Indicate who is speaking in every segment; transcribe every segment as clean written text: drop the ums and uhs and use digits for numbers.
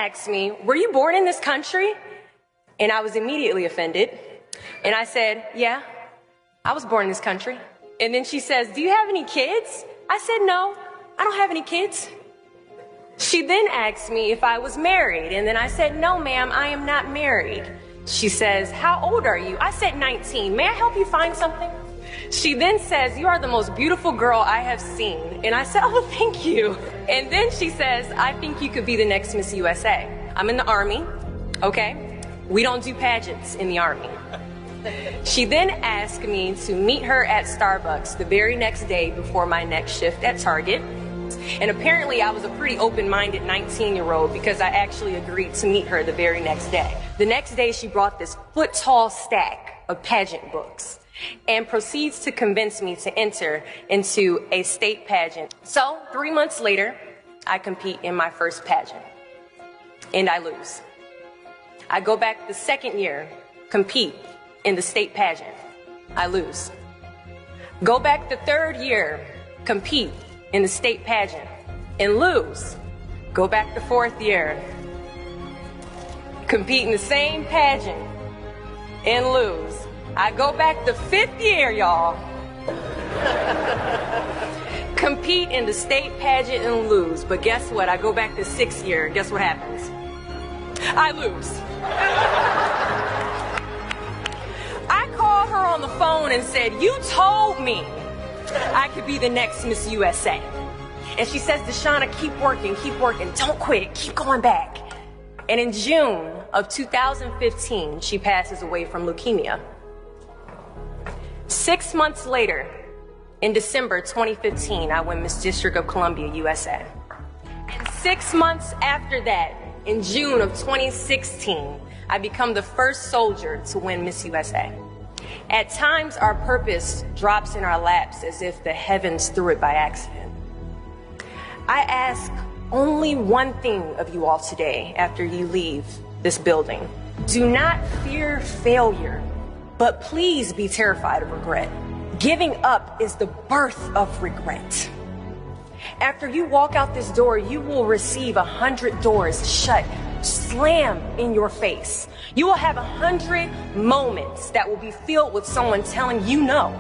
Speaker 1: asked me, were you born in this country? And I was immediately offended. And I said, yeah, I was born in this country. And then she says, do you have any kids? I said, no, I don't have any kids. She then asked me if I was married. And then I said, no, ma'am, I am not married. She says, how old are you? I said 19. May I help you find something? She then says, you are the most beautiful girl I have seen. And I said, oh, thank you. And then she says, I think you could be the next Miss USA. I'm in the Army, okay? We don't do pageants in the Army. She then asked me to meet her at Starbucks the very next day before my next shift at Target. And apparently I was a pretty open-minded 19-year-old because I actually agreed to meet her the very next day. The next day she brought this foot-tall stack of pageant books and proceeds to convince me to enter into a state pageant. So 3 months later, I compete in my first pageant and I lose. I go back the second year, compete in the state pageant. I lose. Go back the third year, compete in the state pageant and lose. Go back the fourth year, compete in the same pageant and lose. I go back the fifth year, y'all, compete in the state pageant and lose. But guess what? I go back the sixth year. Guess what happens? I lose. I called her on the phone and said, you told me I could be the next Miss USA. And she says, Deshauna, keep working, don't quit, keep going back. And in June of 2015, she passes away from leukemia. 6 months later, in December 2015, I win Miss District of Columbia, USA. And 6 months after that, in June of 2016, I become the first soldier to win Miss USA. At times, our purpose drops in our laps as if the heavens threw it by accident. I ask only one thing of you all today after you leave this building. Do not fear failure, but please be terrified of regret. Giving up is the birth of regret. After you walk out this door, you will receive 100 doors shut, slam in your face. You will have 100 moments that will be filled with someone telling you no,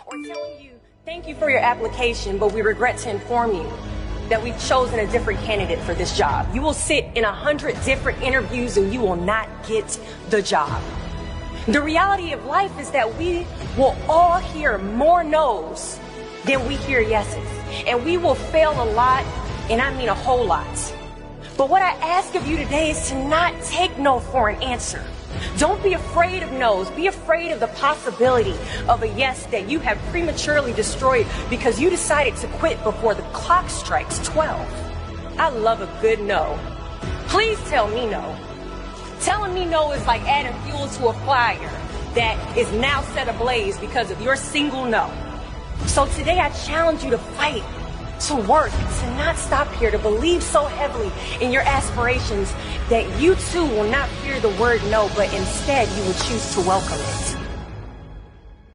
Speaker 1: or telling you, thank you for your application, but we regret to inform you that we've chosen a different candidate for this job. You will sit in 100 different interviews and you will not get the job. The reality of life is that we will all hear more no's than we hear yeses. And we will fail a lot, and I mean a whole lot. But what I ask of you today is to not take no for an answer. Don't be afraid of no's. Be afraid of the possibility of a yes that you have prematurely destroyed because you decided to quit before the clock strikes 12. I love a good no. Please tell me no. Telling me no is like adding fuel to a fire that is now set ablaze because of your single no. So today I challenge you to fight, to work, to not stop here, to believe so heavily in your aspirations that you too will not fear the word no, but instead you will choose to welcome it.